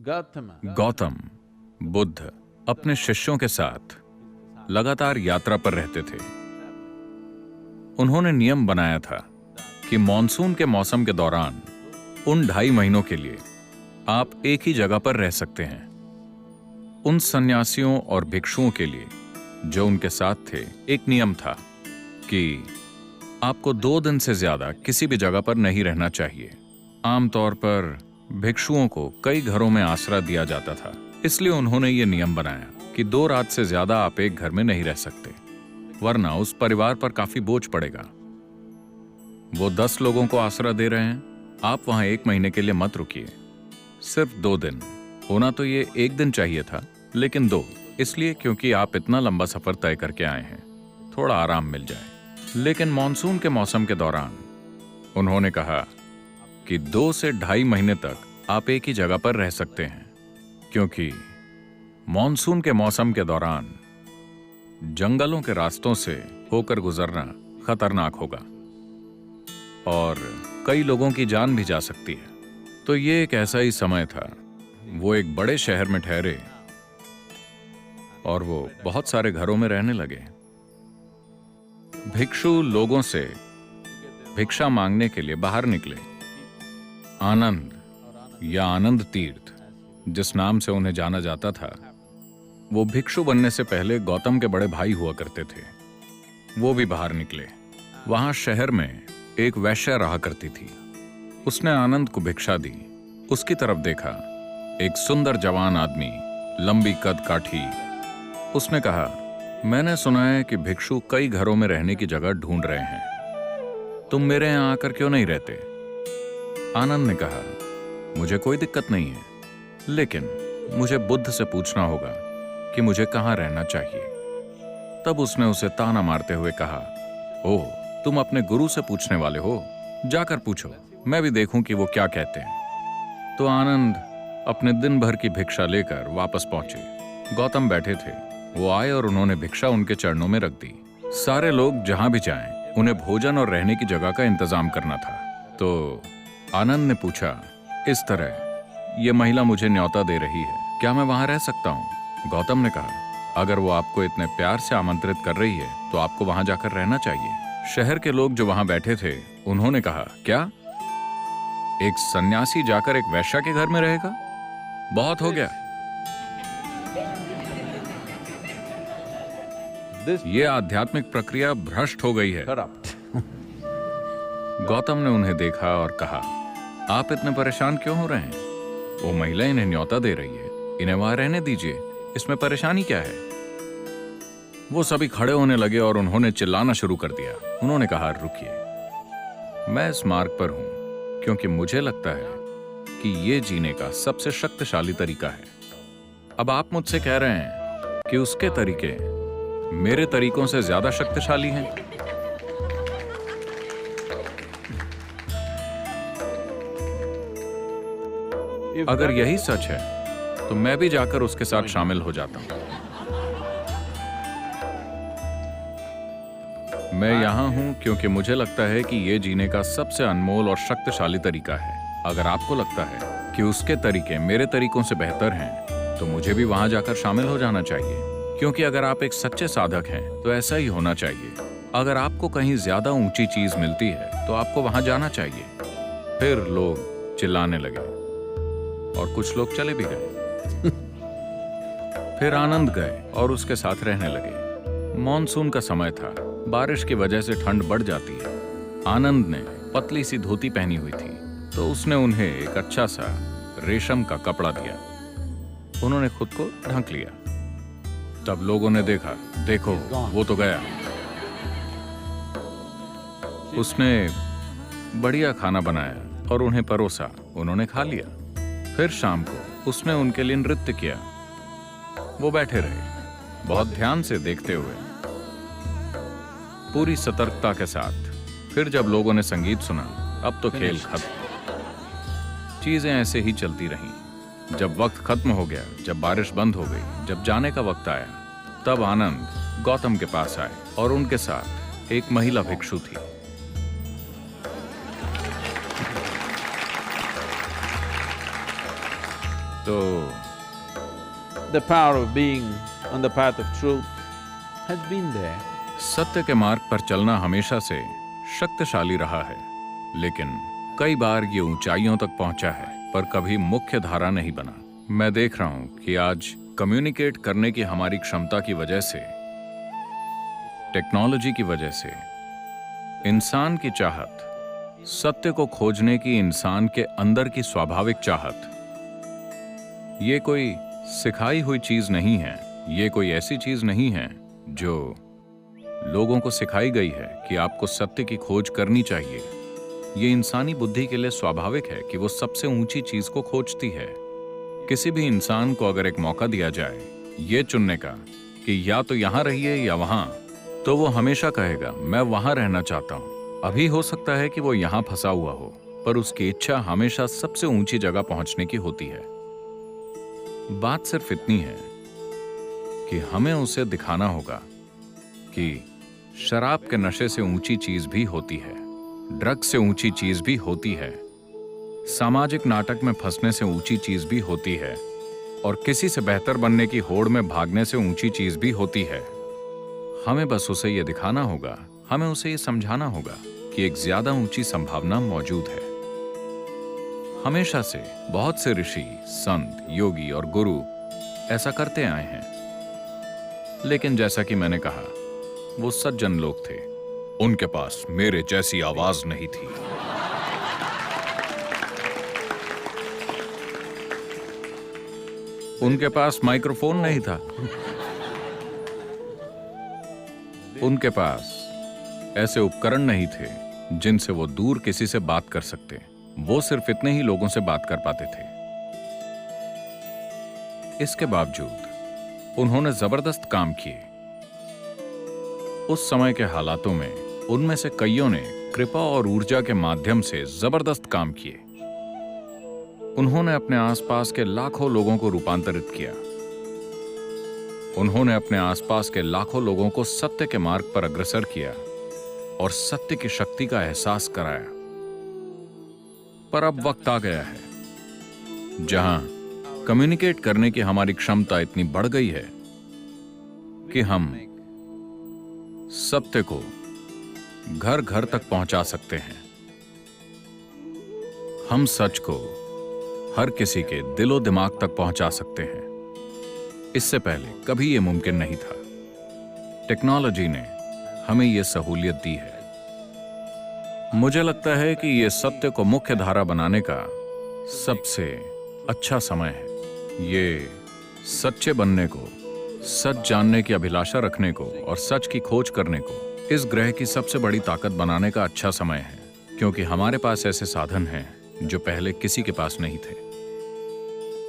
गौतम बुद्ध अपने शिष्यों के साथ लगातार यात्रा पर रहते थे। उन्होंने नियम बनाया था कि मॉनसून के मौसम के दौरान उन 2.5 महीनों के लिए आप एक ही जगह पर रह सकते हैं। उन सन्यासियों और भिक्षुओं के लिए जो उनके साथ थे, एक नियम था कि आपको 2 दिन से ज्यादा किसी भी जगह पर नहीं रहना चाहिए। आमतौर पर भिक्षुओं को कई घरों में आसरा दिया जाता था, इसलिए उन्होंने ये नियम बनाया कि 2 रात से ज्यादा आप एक घर में नहीं रह सकते, वरना उस परिवार पर काफी बोझ पड़ेगा। वो 10 लोगों को आसरा दे रहे हैं, आप वहां 1 महीने के लिए मत रुकिए। सिर्फ 2 दिन। होना तो ये 1 दिन चाहिए था, लेकिन 2 इसलिए क्योंकि आप इतना लंबा सफर तय करके आए हैं, थोड़ा आराम मिल जाए। लेकिन मॉनसून के मौसम के दौरान उन्होंने कहा कि 2 से 2.5 महीने तक आप एक ही जगह पर रह सकते हैं, क्योंकि मॉनसून के मौसम के दौरान जंगलों के रास्तों से होकर गुजरना खतरनाक होगा और कई लोगों की जान भी जा सकती है। तो ये एक ऐसा ही समय था। वो एक बड़े शहर में ठहरे और वो बहुत सारे घरों में रहने लगे। भिक्षु लोगों से भिक्षा मांगने के लिए बाहर निकले। आनंद या आनंद तीर्थ, जिस नाम से उन्हें जाना जाता था, वो भिक्षु बनने से पहले गौतम के बड़े भाई हुआ करते थे। वो भी बाहर निकले। वहां शहर में एक वैश्या रहा करती थी। उसने आनंद को भिक्षा दी। उसकी तरफ देखा, एक सुंदर जवान आदमी, लंबी कद काठी। उसने कहा, मैंने सुना है कि भिक्षु कई घरों में रहने की जगह ढूंढ रहे हैं, तुम मेरे यहां आकर क्यों नहीं रहते? आनंद ने कहा, मुझे कोई दिक्कत नहीं है, लेकिन मुझे बुद्ध से पूछना होगा कि मुझे कहां रहना चाहिए। तब उसने उसे ताना मारते हुए कहा, ओह, तुम अपने गुरु से पूछने वाले हो? जाकर पूछो, मैं भी देखूं कि वो क्या कहते हैं। तो आनंद अपने दिन भर की भिक्षा लेकर वापस पहुंचे। गौतम बैठे थे। वो आए और उन्होंने भिक्षा उनके चरणों में रख दी। सारे लोग जहां भी जाएं, उन्हें भोजन और रहने की जगह का इंतजाम करना था। तो आनंद ने पूछा, इस तरह ये महिला मुझे न्योता दे रही है, क्या मैं वहां रह सकता हूं? गौतम ने कहा, अगर वो आपको इतने प्यार से आमंत्रित कर रही है तो आपको वहां जाकर रहना चाहिए। शहर के लोग जो वहां बैठे थे, उन्होंने कहा, क्या एक सन्यासी जाकर एक वैश्या के घर में रहेगा? बहुत हो गया। ये आध्यात्मिक प्रक्रिया भ्रष्ट हो गई है। गौतम ने उन्हें देखा और कहा, आप इतने परेशान क्यों हो रहे हैं? वो महिला इन्हें न्योता दे रही है, इन्हें वहां रहने दीजिए, इसमें परेशानी क्या है? वो सभी खड़े होने लगे और उन्होंने चिल्लाना शुरू कर दिया। उन्होंने कहा, रुकिए, मैं इस मार्ग पर हूं क्योंकि मुझे लगता है कि ये जीने का सबसे शक्तिशाली तरीका है। अब आप मुझसे कह रहे हैं कि उसके तरीके मेरे तरीकों से ज्यादा शक्तिशाली हैं। अगर यही सच है तो मैं भी जाकर उसके साथ शामिल हो जाता हूं। मैं यहां हूं क्योंकि मुझे लगता है कि यह जीने का सबसे अनमोल और शक्तिशाली तरीका है। अगर आपको लगता है कि उसके तरीके मेरे तरीकों से बेहतर हैं, तो मुझे भी वहां जाकर शामिल हो जाना चाहिए, क्योंकि अगर आप एक सच्चे साधक हैं तो ऐसा ही होना चाहिए। अगर आपको कहीं ज्यादा ऊंची चीज मिलती है तो आपको वहां जाना चाहिए। फिर लोग चिल्लाने लगे और कुछ लोग चले भी गए। फिर आनंद गए और उसके साथ रहने लगे। मॉनसून का समय था, बारिश की वजह से ठंड बढ़ जाती है। आनंद ने पतली सी धोती पहनी हुई थी, तो उसने उन्हें एक अच्छा सा रेशम का कपड़ा दिया। उन्होंने खुद को ढक लिया। तब लोगों ने देखा, देखो वो तो गया। उसने बढ़िया खाना बनाया और उन्हें परोसा। उन्होंने खा लिया। फिर शाम को उसने उनके लिए नृत्य किया। वो बैठे रहे, बहुत ध्यान से देखते हुए, पूरी सतर्कता के साथ। फिर जब लोगों ने संगीत सुना, अब तो खेल खत्म। चीजें ऐसे ही चलती रहीं। जब वक्त खत्म हो गया, जब बारिश बंद हो गई, जब जाने का वक्त आया, तब आनंद गौतम के पास आए और उनके साथ एक महिला भिक्षु थी। तो the power of being on the path of truth has been there. सत्य के मार्ग पर चलना हमेशा से शक्तिशाली रहा है, लेकिन कई बार ये ऊंचाइयों तक पहुंचा है पर कभी मुख्य धारा नहीं बना। मैं देख रहा हूं कि आज कम्युनिकेट करने की हमारी क्षमता की वजह से, टेक्नोलॉजी की वजह से, इंसान की चाहत, सत्य को खोजने की इंसान के अंदर की स्वाभाविक चाहत, ये कोई सिखाई हुई चीज नहीं है, ये कोई ऐसी चीज नहीं है जो लोगों को सिखाई गई है कि आपको सत्य की खोज करनी चाहिए। ये इंसानी बुद्धि के लिए स्वाभाविक है कि वो सबसे ऊंची चीज को खोजती है। किसी भी इंसान को अगर एक मौका दिया जाए ये चुनने का कि या तो यहां रहिए या वहां, तो वो हमेशा कहेगा मैं वहां रहना चाहता हूं। अभी हो सकता है कि वो यहां फंसा हुआ हो, पर उसकी इच्छा हमेशा सबसे ऊंची जगह पहुंचने की होती है। बात सिर्फ इतनी है कि हमें उसे दिखाना होगा कि शराब के नशे से ऊंची चीज भी होती है, ड्रग्स से ऊंची चीज भी होती है, सामाजिक नाटक में फंसने से ऊंची चीज भी होती है, और किसी से बेहतर बनने की होड़ में भागने से ऊंची चीज भी होती है। हमें बस उसे यह दिखाना होगा, हमें उसे यह समझाना होगा कि एक ज्यादा ऊंची संभावना मौजूद है। हमेशा से बहुत से ऋषि, संत, योगी और गुरु ऐसा करते आए हैं, लेकिन जैसा कि मैंने कहा, वो सज्जन लोग थे। उनके पास मेरे जैसी आवाज नहीं थी। उनके पास माइक्रोफोन नहीं था। उनके पास ऐसे उपकरण नहीं थे जिनसे वो दूर किसी से बात कर सकते। वो सिर्फ इतने ही लोगों से बात कर पाते थे। इसके बावजूद उन्होंने जबरदस्त काम किए। उस समय के हालातों में उनमें से कईयों ने कृपा और ऊर्जा के माध्यम से जबरदस्त काम किए। उन्होंने अपने आसपास के लाखों लोगों को रूपांतरित किया। उन्होंने अपने आसपास के लाखों लोगों को सत्य के मार्ग पर अग्रसर किया और सत्य की शक्ति का एहसास कराया। पर अब वक्त आ गया है जहां कम्युनिकेट करने की हमारी क्षमता इतनी बढ़ गई है कि हम सत्य को घर घर तक पहुंचा सकते हैं। हम सच को हर किसी के दिलो दिमाग तक पहुंचा सकते हैं। इससे पहले कभी यह मुमकिन नहीं था। टेक्नोलॉजी ने हमें यह सहूलियत दी है। मुझे लगता है कि यह सत्य को मुख्य धारा बनाने का सबसे अच्छा समय है। ये सच्चे बनने को, सच जानने की अभिलाषा रखने को और सच की खोज करने को इस ग्रह की सबसे बड़ी ताकत बनाने का अच्छा समय है, क्योंकि हमारे पास ऐसे साधन हैं जो पहले किसी के पास नहीं थे।